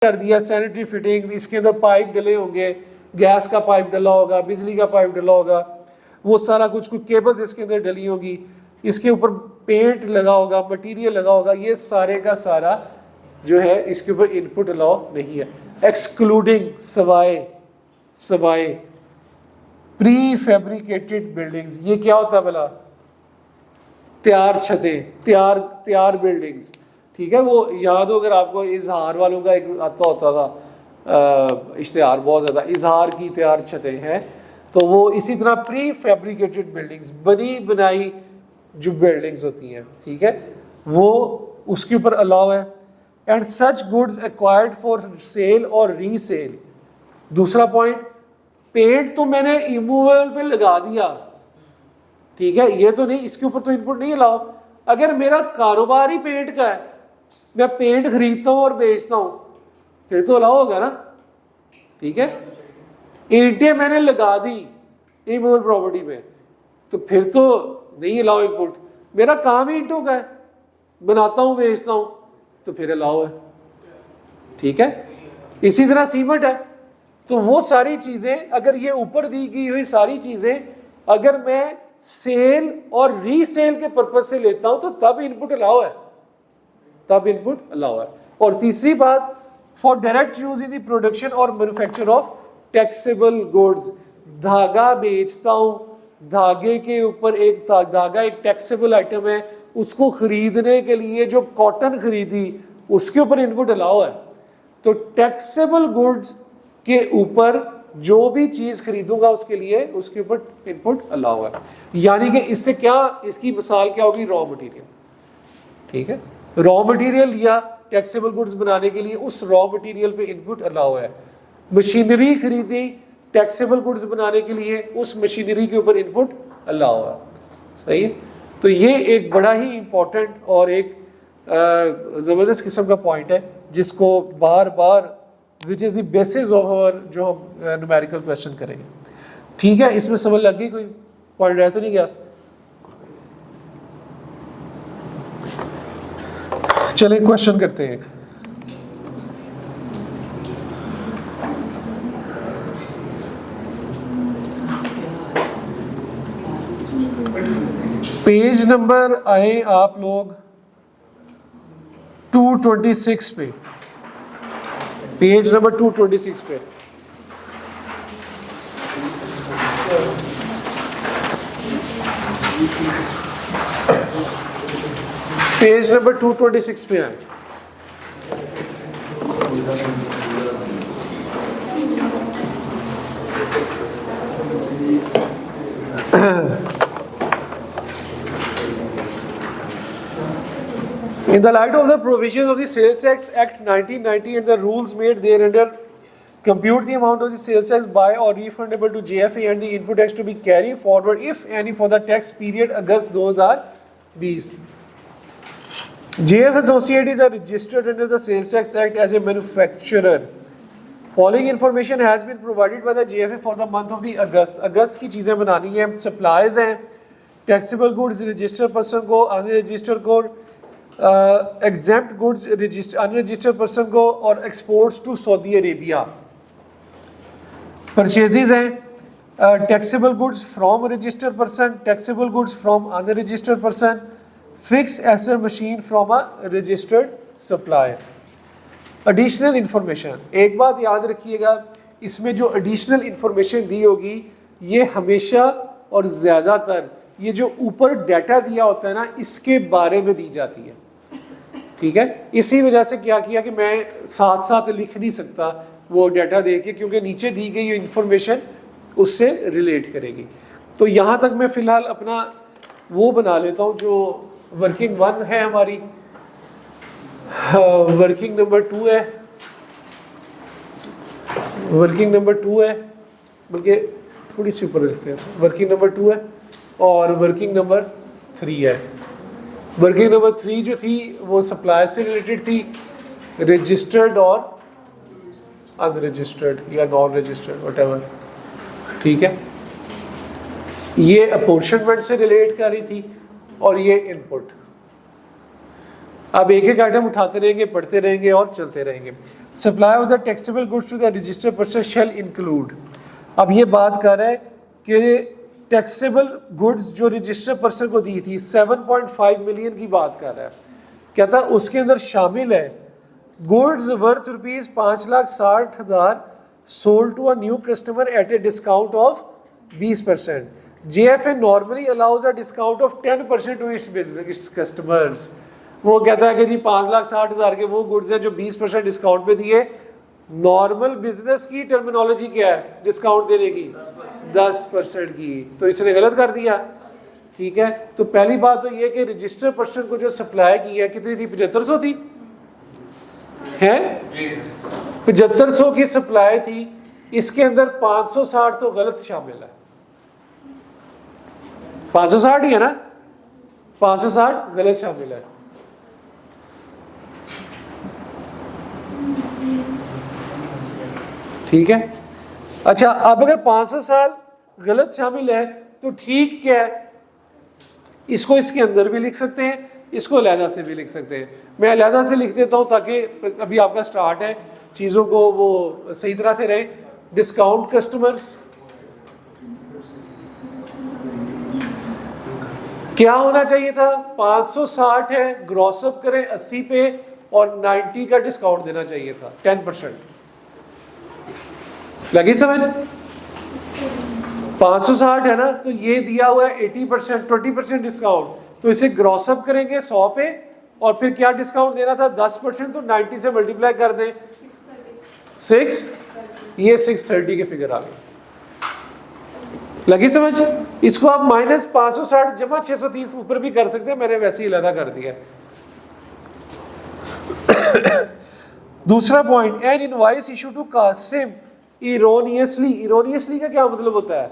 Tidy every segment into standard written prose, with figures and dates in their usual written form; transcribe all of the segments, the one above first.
कर दिया, sanitary fitting, इसके अंदर पाइप डले होंगे, गैस का पाइप डला होगा, बिजली का पाइप डला होगा, वो सारा कुछ केबल्स इसके अंदर डली होगी, इसके ऊपर पेंट लगा होगा, मटेरियल लगा होगा, ये सारे का सारा जो है इसके ऊपर इनपुट अलाउ नहीं है, एक्सक्लूडिंग सवाए प्री फैब्रिकेटेड बिल्डिंग्स। ये क्या होता है भला? तैयार छतें, तैयार बिल्डिंग्स, ठीक है। वो याद हो अगर आपको, इजहार वालों का एक आता होता था इश्तिहार, बहुत ज़्यादा इजहार की तैयार छतें हैं, तो वो इसी तरह प्री फैब्रिकेटेड बिल्डिंग्स, बनी बनाई जो बिल्डिंग्स होती हैं, ठीक है, वो उसके ऊपर अलाउ है। And such goods acquired for sale और रीसेल। दूसरा पॉइंट, पेंट तो मैंने इमूवेबल पे लगा दिया, ठीक है, ये तो नहीं, इसके ऊपर तो इनपुट नहीं अलाउ। अगर मेरा कारोबार ही पेंट का है, मैं पेंट खरीदता हूँ और बेचता हूँ, फिर तो अलाउ होगा ना, ठीक है। ईंटें मैंने लगा दी इमूवेबल प्रॉपर्टी में, तो फिर तो नहीं अलाउ इनपुट। मेरा काम ही ईंटों का है, बनाता हूँ बेचता हूँ, तो फिर अलाउ है, ठीक है। इसी तरह सीमेंट है, तो वो सारी चीज़ें, अगर ये ऊपर दी गई हुई सारी चीज़ें अगर मैं सेल और रीसेल के पर्पज से लेता हूं तो तब इनपुट अलाउ है, तब इनपुट अलाउ है। और तीसरी बात, for direct use in the production और मैन्युफैक्चर ऑफ टैक्सेबल गुड्स। धागा बेचता हूं, धागे के ऊपर एक धागा एक टैक्सेबल आइटम है, उसको खरीदने के लिए जो कॉटन खरीदी उसके ऊपर इनपुट अलाउ है। तो टैक्सेबल गुड्स के ऊपर जो भी चीज खरीदूंगा उसके लिए उसके ऊपर इनपुट अलाउ है। यानी कि इससे क्या, इसकी मिसाल क्या होगी? रॉ मटेरियल, ठीक है। रॉ मटेरियल लिया टैक्सेबल गुड्स बनाने के लिए, उस रॉ मटेरियल पे इनपुट अलाउ है। मशीनरी खरीदी टैक्सेबल गुड्स बनाने के लिए, उस मशीनरी के ऊपर इनपुट अलाउ है, सही है। तो ये एक बड़ा ही इंपॉर्टेंट और एक ज़बरदस्त किस्म का पॉइंट है जिसको बार बार, which is the basis of our जो हम न्यूमेरिकल क्वेश्चन करेंगे, ठीक है। इसमें समझ लग गई? कोई पॉइंट रह तो नहीं गया? चले क्वेश्चन करते हैं एक। पेज नंबर आए आप लोग 226 पे, पेज नंबर 226 पे। पेज नंबर 226 पे है। In the light of the provisions of the Sales Tax Act 1990 and the rules made thereunder, compute the amount of the sales tax by or refundable to JFA and the input tax to be carried forward, if any, for the tax period August 2020. JF Associates are registered under the Sales Tax Act as a manufacturer. Following information has been provided by the JFA for the month of the August. अगस्त की चीज़ें बनानी है, supplies हैं, taxable goods registered person को, unregistered को, exempt goods unregistered person को, और exports to Saudi Arabia. Purchases हैं taxable goods from registered person, taxable goods from unregistered person, fix asset machine from a registered supplier. Additional information, एक बात याद रखिएगा, इसमें जो एडिशनल इंफॉर्मेशन दी होगी ये हमेशा और ज़्यादातर ये जो ऊपर डाटा दिया होता है ना, इसके बारे में दी जाती है, ठीक है। इसी वजह से क्या किया कि मैं साथ साथ लिख नहीं सकता वो डाटा दे के, क्योंकि नीचे दी गई इंफॉर्मेशन उससे रिलेट करेगी। तो यहाँ तक मैं फ़िलहाल अपना वो बना लेता हूँ जो वर्किंग 1 है हमारी, वर्किंग नंबर 2 है, वर्किंग नंबर 2 है, बल्कि थोड़ी सी ऊपर रखते हैं, वर्किंग नंबर 2 है और वर्किंग नंबर 3 है। वर्किंग नंबर 3 जो थी वो सप्लाई से रिलेटेड थी, रजिस्टर्ड और अनरजिस्टर्ड या नॉन रजिस्टर्ड व्हाटएवर, ठीक है। ये अपॉर्शनमेंट से रिलेट कर रही थी और ये इनपुट। अब एक एक आइटम उठाते रहेंगे, पढ़ते रहेंगे और चलते रहेंगे। Supply of the taxable goods to the registered person shall include. अब ये बात कर रहा है कि टैक्सेबल गुड्स जो रजिस्टर्ड पर्सन को दी थी 7.5 मिलियन की बात कर रहा है, कहता है उसके अंदर शामिल है goods worth ₹5,60,000 sold to a new customer at a discount of 20%। JFA normally allows a discount of 10% to its customers। वो कहता है कि जी 5,60,000 के वो गुड्स हैं जो 20% डिस्काउंट पे दिए। नॉर्मल बिजनेस की टर्मिनोलॉजी क्या है डिस्काउंट देने की? 10% की। तो इसने गलत कर दिया, ठीक है। तो पहली बात तो ये कि रजिस्टर्ड पर्सन को जो सप्लाई की है कितनी थी? 7500 थी, है 7500 की सप्लाई थी। इसके अंदर 560 तो गलत शामिल है, 560 ही है ना, 560 गलत शामिल है। ठीक है। अच्छा, अब अगर 560 गलत शामिल है तो ठीक क्या है, इसको इसके अंदर भी लिख सकते हैं, इसको अलहदा से भी लिख सकते हैं। मैं अलहदा से लिख देता हूं ताकि अभी आपका स्टार्ट है, चीज़ों को वो सही तरह से रहे। डिस्काउंट कस्टमर्स क्या होना चाहिए था? 560 है, ग्रॉसअप करें 80 पे और 90 का डिस्काउंट देना चाहिए था, 10%। लगी समझ? 560 है ना, तो ये दिया हुआ है 80%, 20% डिस्काउंट, तो इसे ग्रॉसअप करेंगे 100 पे और फिर क्या डिस्काउंट देना था? 10%। तो 90 से मल्टीप्लाई कर दें 6, ये 630 के फिगर आ गए। लगी समझ? इसको आप -560 जमा 630 ऊपर भी कर सकते हैं, मैंने वैसे ही अलग कर दिया। दूसरा point, an invoice issue to Kasim erroneously का क्या मतलब होता है?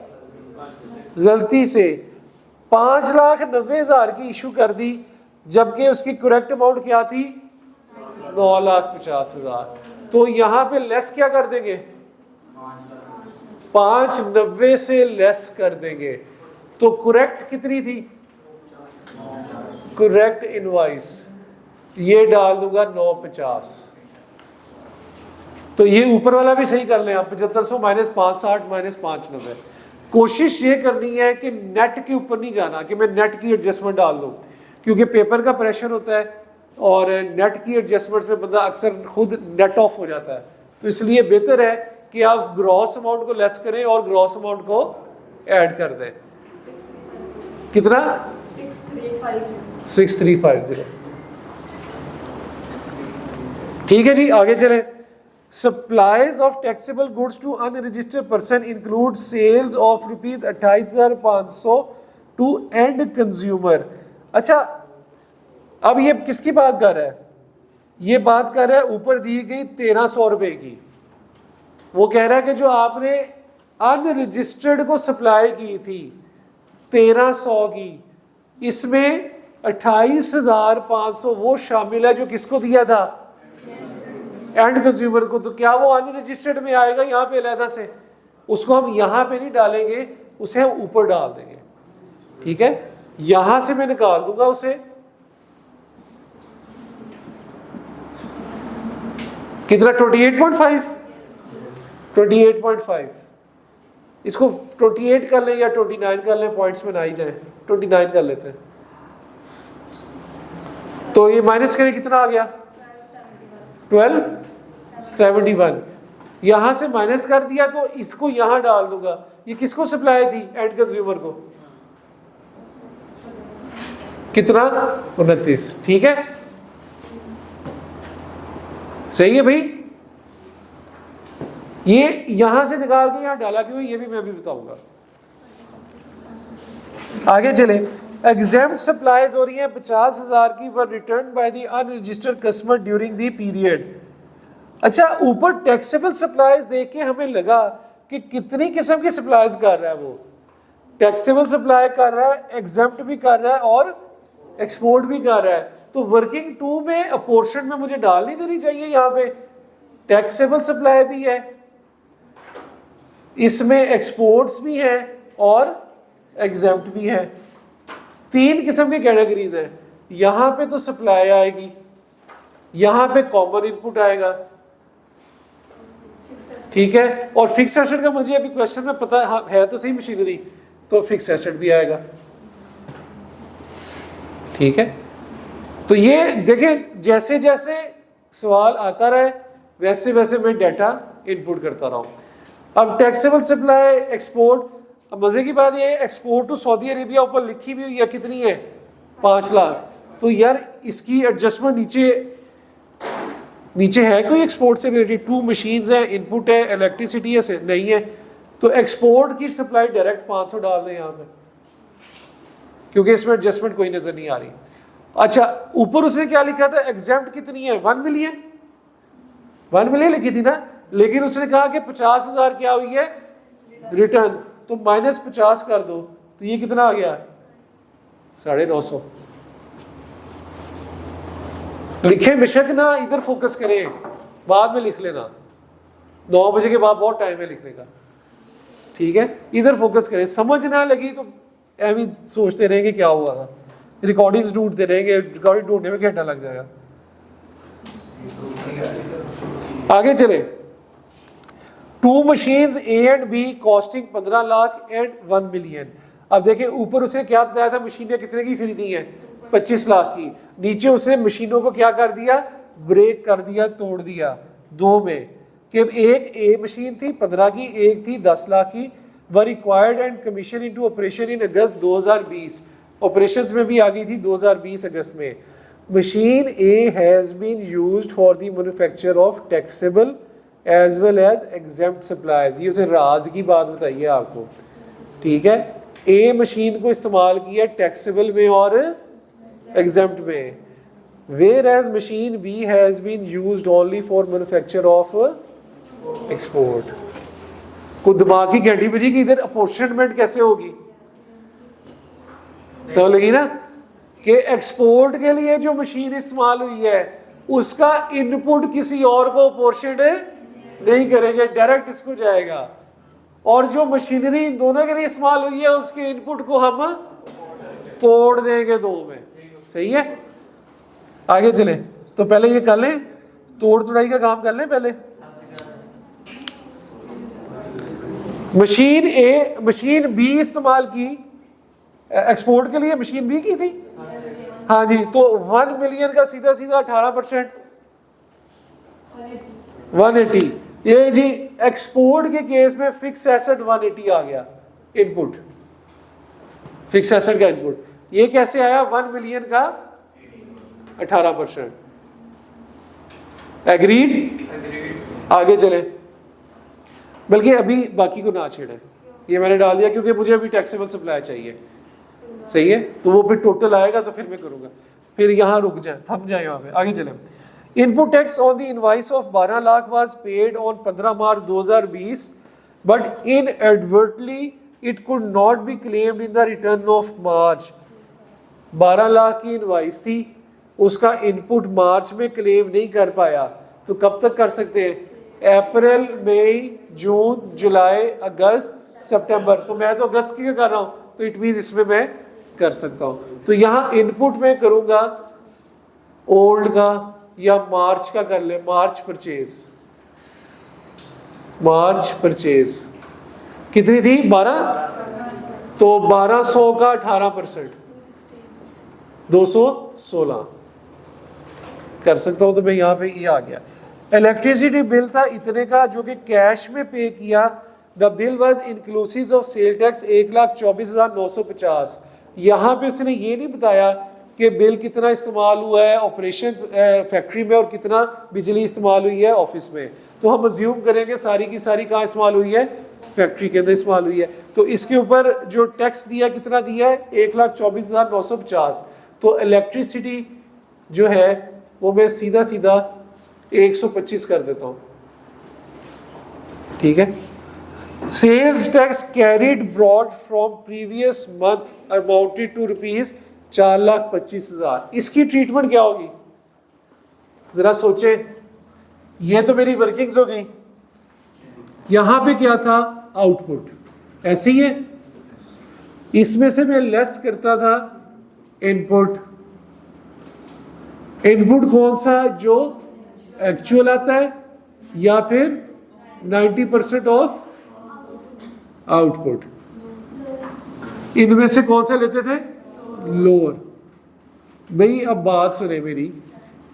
गलती से 5,90,000 की इशू कर दी, जबकि उसकी करेक्ट अमाउंट क्या थी? 9,50,000। तो यहां पे लेस क्या कर देंगे? 590 से लेस कर देंगे। तो करेक्ट कितनी थी? करेक्ट इनवॉइस ये डाल दूंगा 950। तो ये ऊपर वाला भी सही कर लें आप, 7500 - 560 - 590। कोशिश ये करनी है कि नेट के ऊपर नहीं जाना कि मैं नेट की एडजस्टमेंट डाल दूं, क्योंकि पेपर का प्रेशर होता है और नेट की एडजस्टमेंट्स में बंदा अक्सर खुद नेट ऑफ हो जाता है। तो इसलिए बेहतर है कि आप ग्रॉस अमाउंट को लेस करें और ग्रॉस अमाउंट को ऐड कर दें। कितना? 6350। ठीक है जी, आगे चलें। Supplies of taxable goods to unregistered person include sales of ₹28,500 to end consumer. अच्छा, अब ये किसकी बात कर रहा है? ये बात कर रहा है ऊपर दी गई 1300 रुपए की। वो कह रहा है कि जो आपने अनरजिस्टर्ड को सप्लाई की थी 1300 की, इसमें 28,500 वो शामिल है जो किसको दिया था? एंड कंज्यूमर को। तो क्या वो अनरजिस्टर्ड में आएगा यहाँ पे अलहदा से? उसको हम यहाँ पे नहीं डालेंगे, उसे हम ऊपर डाल देंगे। ठीक है, यहां से मैं निकाल दूंगा उसे। कितना? 28.5। 28.5। इसको 28 कर लें या 29 कर लें, पॉइंट्स में ना ही जाए, 29 कर लेते हैं। तो ये माइनस करें, कितना आ गया? 1271। यहां से माइनस कर दिया तो इसको यहां डाल दूंगा। ये किसको सप्लाई थी? एंड कंज्यूमर को। कितना? 29। ठीक है, सही है भाई। ये यहां से निकाल के यहां डाला क्यों, ये भी मैं अभी बताऊंगा। आगे चले। एग्जेम्प्ट सप्लाईज हो रही है 50,000 की, were return by the unregistered customer during the period. अच्छा, ऊपर टैक्सेबल सप्लाईज देख के हमें लगा कि कितनी किस्म की सप्लाईज कर रहा है वो। टैक्सेबल सप्लाई कर रहा है, एग्जेम्प्ट भी कर रहा है और एक्सपोर्ट भी कर रहा है। तो वर्किंग 2 में अपोर्शन में मुझे डाल नहीं देनी चाहिए। यहाँ पे टैक्सेबल सप्लाई भी है, इसमें एक्सपोर्ट्स भी है और एग्जेम्प्ट भी है। 3 किस्म की कैटेगरीज है। यहां पे तो सप्लाई आएगी, यहां पे कॉमन इनपुट आएगा ठीक है। और फिक्स एसेट का मुझे अभी क्वेश्चन में पता है तो सही मशीनरी, तो फिक्स एसेट भी आएगा। ठीक है, तो ये देखें जैसे जैसे सवाल आता रहे वैसे वैसे मैं डाटा इनपुट करता रहा हूं। अब टैक्सेबल सप्लाई एक्सपोर्ट, अब मजे की बात ये एक्सपोर्ट टू सऊदी अरेबिया ऊपर लिखी भी हुई है, कितनी है 5 लाख। तो यार इसकी एडजस्टमेंट नीचे है कोई एक्सपोर्ट से रिलेटेड? 2 मशीन्स है, इनपुट है, इलेक्ट्रिसिटी है, से नहीं है। तो एक्सपोर्ट की सप्लाई डायरेक्ट 500 डाल दें यहाँ पे, क्योंकि इसमें एडजस्टमेंट कोई नजर नहीं आ रही। अच्छा, ऊपर उसने क्या लिखा था, एग्जेम्प्ट कितनी है 1 मिलियन, 1 मिलियन लिखी थी ना, लेकिन उसने कहा कि 50,000 क्या हुई है रिटर्न, तो -50 कर दो, तो ये कितना आ गया 950। लिखे बेशक ना, इधर फोकस करें, बाद में लिख लेना, 9 बजे के बाद बहुत टाइम है लिखने का। ठीक है, इधर फोकस करें, समझ ना लगी तो ऐवी सोचते रहेंगे क्या हुआ था, रिकॉर्डिंग्स ढूंढते रहेंगे, रिकॉर्डिंग ढूंढने में घंटा लग जाएगा। आगे चले, 2 machines A and be costing 15 lakh and 1 million. अब देखिए ऊपर उसने क्या बताया था, मशीनें कितने की खरीदी हैं 25 लाख की। नीचे उसने मशीनों को क्या कर दिया, ब्रेक कर दिया, तोड़ दिया 2 में, कि एक ए मशीन थी 15 की, एक थी 10 लाख की। Were required and commission into operation in August 2020, operations में भी आ गई थी 2020 अगस्त में। Machine A has been used for the manufacture of taxable as well as exempt supplies. ये उसे राज की बात बताइए आपको। ठीक है, ए मशीन को इस्तेमाल किया टैक्सेबल में और एग्जेम्प्ट में, whereas machine B has been used only for manufacture of export. को दिमाग की घंटी बजी कि इधर अपॉर्चुनिटमेंट कैसे होगी, समझ लगी ना, कि एक्सपोर्ट के लिए जो मशीन इस्तेमाल हुई है उसका इनपुट किसी और को अपॉर्चुनिट नहीं करेंगे, डायरेक्ट इसको जाएगा। और जो मशीनरी इन दोनों के लिए इस्तेमाल हुई है उसके इनपुट को हम तोड़ देंगे 2 में। सही है, आगे चले, तो पहले ये कर लें, तोड़ तोड़ाई का काम कर लें पहले। मशीन ए मशीन बी इस्तेमाल की एक्सपोर्ट के लिए, मशीन बी की थी, हाँ जी। तो 1 मिलियन का सीधा सीधा 18% 180। ये जी एक्सपोर्ट के केस में फिक्स एसेट 180 आ गया इनपुट, फिक्स एसेट का इनपुट। ये कैसे आया 1 मिलियन का 18%। एग्रीड, आगे चले, बल्कि अभी बाकी को ना छेड़े, ये मैंने डाल दिया क्योंकि मुझे अभी टैक्सेबल सप्लाई चाहिए। सही है, तो वो फिर टोटल आएगा तो फिर मैं करूंगा, फिर यहाँ रुक जाए, थम जाए यहाँ पे। आगे चले, input tax on the invoice of 12 lakh was paid on 15 March 2020 but inadvertently it could not be claimed in the return of March. 12 lakh की इनवॉइस थी, उसका इनपुट मार्च में क्लेम नहीं कर पाया, तो कब तक कर सकते हैं, अप्रैल, मई, जून, जुलाई, अगस्त, सितंबर। तो मैं तो अगस्त की कर रहा हूं, तो इट मीन इसमें मैं कर सकता हूं। तो यहां इनपुट में करूंगा ओल्ड का या मार्च का कर ले, मार्च परचेज कितनी थी 12, तो 1200 का 18% 216 कर सकता हूं। तो मैं यहां पे ये आ गया। इलेक्ट्रिसिटी बिल था इतने का जो कि कैश में पे किया, the bill was inclusive of sale tax 1,24,950। यहाँ पे उसने ये नहीं बताया कि बिल कितना इस्तेमाल हुआ है ऑपरेशन फैक्ट्री में और कितना बिजली इस्तेमाल हुई है ऑफिस में। तो हम अज्यूम करेंगे सारी की सारी कहाँ इस्तेमाल हुई है, फैक्ट्री के अंदर इस्तेमाल हुई है। तो इसके ऊपर जो टैक्स दिया कितना दिया है 1,24,950। तो इलेक्ट्रिसिटी जो है वो मैं सीधा सीधा 125 कर देता हूँ। ठीक है, sales tax carried brought from previous month amounted to ₹4,25,000। इसकी ट्रीटमेंट क्या होगी जरा सोचे। ये तो मेरी वर्किंग्स हो गई, यहां पे क्या था आउटपुट, ऐसे ही है। इसमें से मैं लेस करता था इनपुट। इनपुट कौन सा, जो एक्चुअल आता है या फिर 90% ऑफ आउटपुट। इनमें से कौन सा लेते थे? लोअर। भाई अब बात सुने मेरी,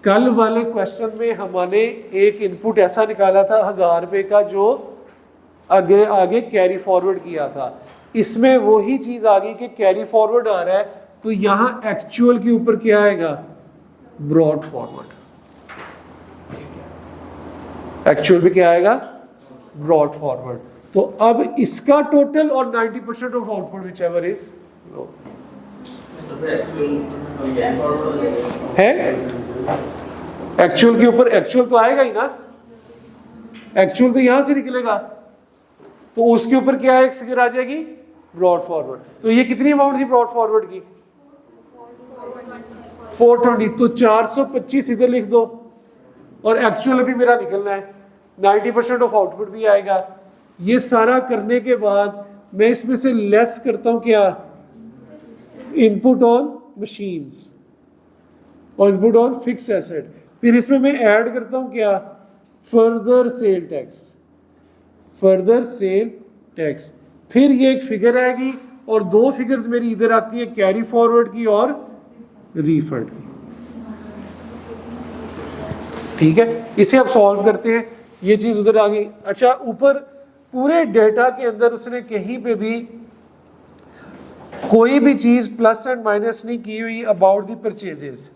कल वाले क्वेश्चन में हमने एक इनपुट ऐसा निकाला था 1000 रुपये का जो आगे आगे कैरी फॉरवर्ड किया था। इसमें वही चीज आ गई कि कैरी फॉरवर्ड आ रहा है, तो यहां एक्चुअल के ऊपर क्या आएगा? Brought forward. एक्चुअल पे क्या आएगा? Brought forward. तो अब इसका टोटल और 90% of output which ever is है। एक्चुअल के ऊपर एक्चुअल तो आएगा ही ना, एक्चुअल तो यहां से निकलेगा, तो उसके ऊपर क्या एक फिगर आ जाएगी? Brought forward. तो ये कितनी अमाउंट थी ब्रॉड फॉरवर्ड की? 420। तो 425 इधर लिख दो, और एक्चुअल भी मेरा निकलना है, 90% ऑफ आउटपुट भी आएगा। ये सारा करने के बाद मैं इसमें से लेस करता हूं क्या? इनपुट ऑन मशीन्स और इनपुट ऑन फिक्स एसेट। फिर इसमें मैं ऐड करता हूं क्या? Further sale tax. Further sale tax. फिर ये एक फिगर आएगी, और दो फिगर्स मेरी इधर आती है, कैरी फॉरवर्ड की और रिफंड की। ठीक है, इसे आप सॉल्व करते हैं, ये चीज उधर आ गई। अच्छा, ऊपर पूरे डेटा के अंदर उसने कहीं पे भी कोई भी चीज प्लस एंड माइनस नहीं की हुई अबाउट द परचेजेस।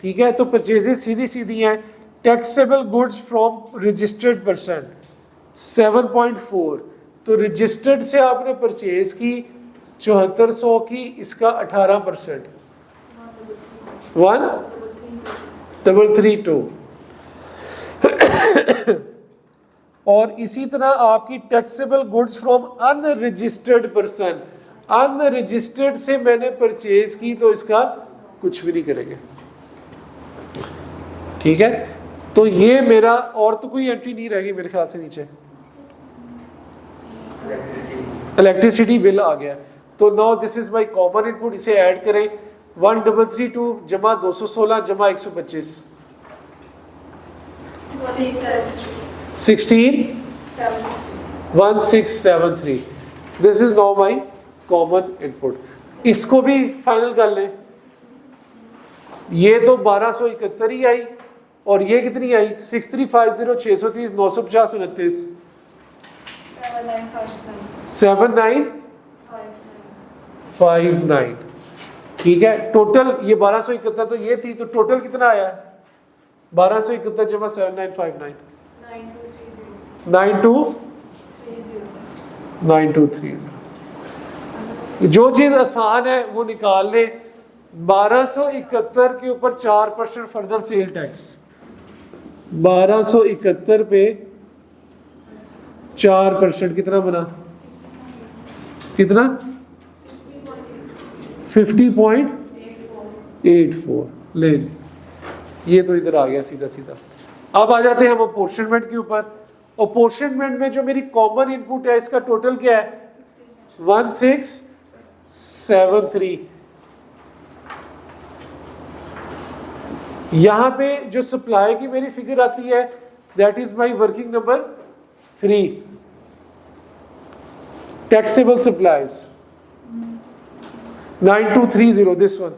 ठीक है, तो परचेजेस सीधी सीधी हैं। Taxable goods from registered person 7.4। तो रजिस्टर्ड से आपने परचेज की 7400 की, इसका 18% 1332। और इसी तरह आपकी taxable goods from unregistered person, unregistered से मैंने परचेज की, तो इसका कुछ भी नहीं करेंगे। ठीक है, तो ये मेरा, और तो कोई एंट्री नहीं रहेगी मेरे ख्याल से नीचे। इलेक्ट्रिसिटी बिल आ गया, तो now this is my common input. इसे ऐड करें, 1332 जमा 216 जमा 125 16 this is now my common input. इसको भी फाइनल कर लें। ये तो 1271 ही आई, और ये कितनी आई? 6350 630 950 29 7959। ठीक है, टोटल ये 1271 तो ये थी, तो टोटल कितना आया? 1271 जमा 7959 9230। जो चीज आसान है वो निकाल ले। 1271 के ऊपर 4% फर्दर सेल टैक्स, 1271 पे 4% कितना बना? कितना? 50.84। ले, ये तो इधर आ गया सीधा सीधा। अब आ जाते हैं हम अपोर्शनमेंट के ऊपर। अपोर्शनमेंट में जो मेरी कॉमन इनपुट है, इसका टोटल क्या है? 1673। यहां पे जो सप्लाई की मेरी फिगर आती है, that is my working number 3, taxable supplies 9230। This one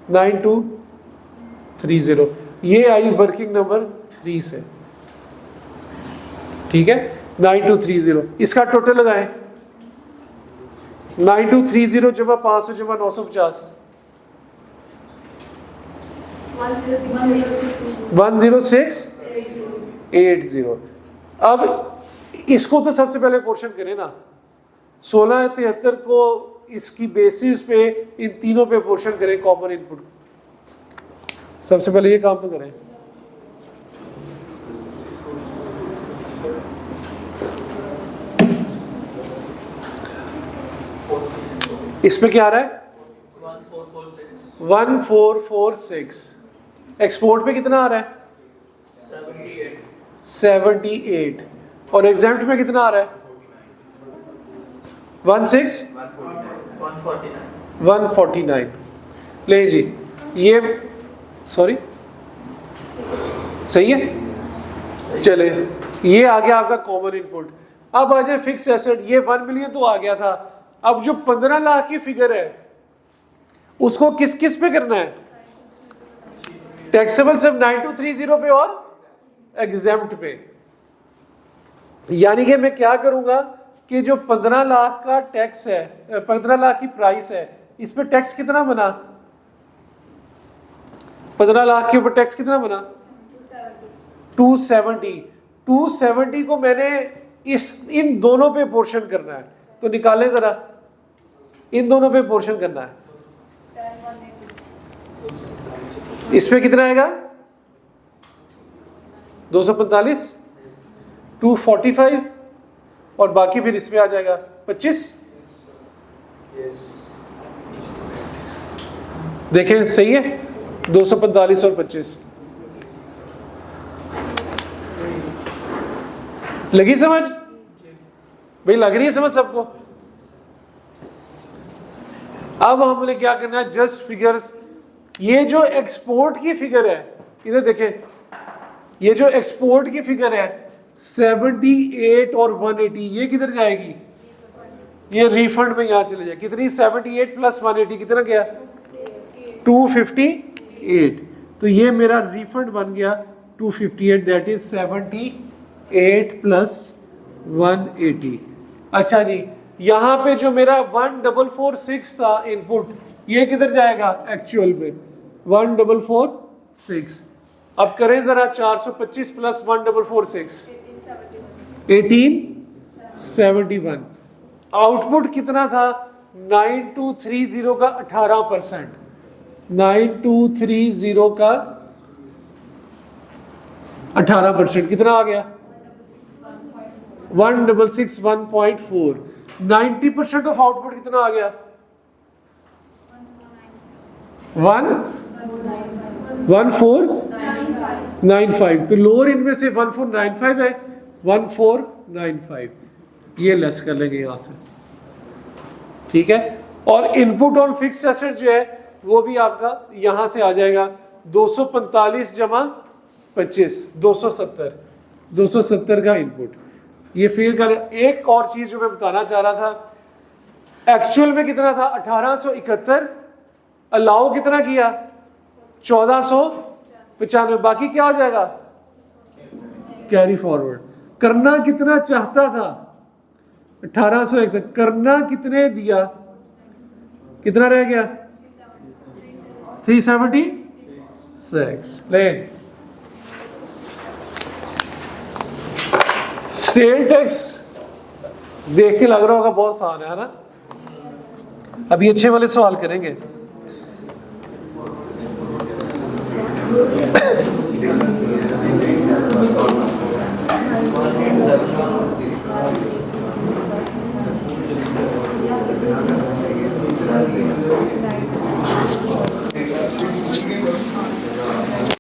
9230, ये आई वर्किंग नंबर 3 से। ठीक है, 9230। इसका टोटल लगाएं, 9230 जमा 500 जमा 950 10680। अब इसको तो सबसे पहले पोर्शन करें ना, 1673 को इसकी बेसिस पे इन तीनों पे पोर्शन करें कॉमन इनपुट। सबसे पहले ये काम तो करें। इसमें क्या आ रहा है? 1446। एक्सपोर्ट पे कितना आ रहा है? 78। और एग्जेम्प्ट में कितना आ रहा है? 149। ले जी, ये सॉरी सही है, चले ये आ गया आपका कॉमन इनपुट। अब आ जाए फिक्स एसेट, ये 1 मिलियन तो आ गया था। अब जो 15 लाख की फिगर है उसको किस किस पे करना है? टैक्सेबल सिर्फ 9230 पे और एग्जेम्प्ट पे। यानी कि मैं क्या करूंगा कि जो 15 लाख का टैक्स है, 15 लाख की प्राइस है, इस पे टैक्स कितना बना? 15 लाख के ऊपर टैक्स कितना बना? 270। 270 को मैंने इन दोनों पे पोर्शन करना है, तो निकालें जरा, इन दोनों पे पोर्शन करना है। इस पे कितना आएगा? 245, 245 और बाकी फिर इसमें आ जाएगा 25। देखें सही है, 245 और 25। लगी समझ भाई? लग रही है समझ सबको? अब हमने क्या करना है, जस्ट फिगर्स। ये जो एक्सपोर्ट की फिगर है, इधर देखें, ये जो एक्सपोर्ट की फिगर है 78 और 180, ये किधर जाएगी? ये रिफंड में यहां चले जाए। कितनी? 78 प्लस 180 कितना गया? 258। तो ये मेरा रिफंड बन गया 258, दैट इज 78 प्लस 180। अच्छा जी, यहां पे जो मेरा 1446 था इनपुट, ये किधर जाएगा एक्चुअल में? 1446। अब करें जरा 425 प्लस 1446, 1871। आउटपुट कितना था? 9230 का 18%। 9230 का 18% कितना आ गया? 1661.4। 90% ऑफ आउटपुट कितना आ गया? 1495। तो लोअर इनमें से 1495 है, 1495 ये लेस कर लेंगे यहां से, ठीक है। और इनपुट ऑन फिक्स एसेट जो है वो भी आपका यहां से आ जाएगा 245 जमा 25, 270 का इनपुट। ये फिर कर। एक और चीज जो मैं बताना चाह रहा था, एक्चुअल में कितना था? 1871। अलाउ कितना किया? 1495। बाकी क्या हो जाएगा? Carry forward. करना कितना चाहता था? 1801 तक। करना कितने दिया? कितना रह गया? 376। ले सेल टैक्स देख के लग रहा होगा बहुत आसान है ना। अभी अच्छे वाले सवाल करेंगे।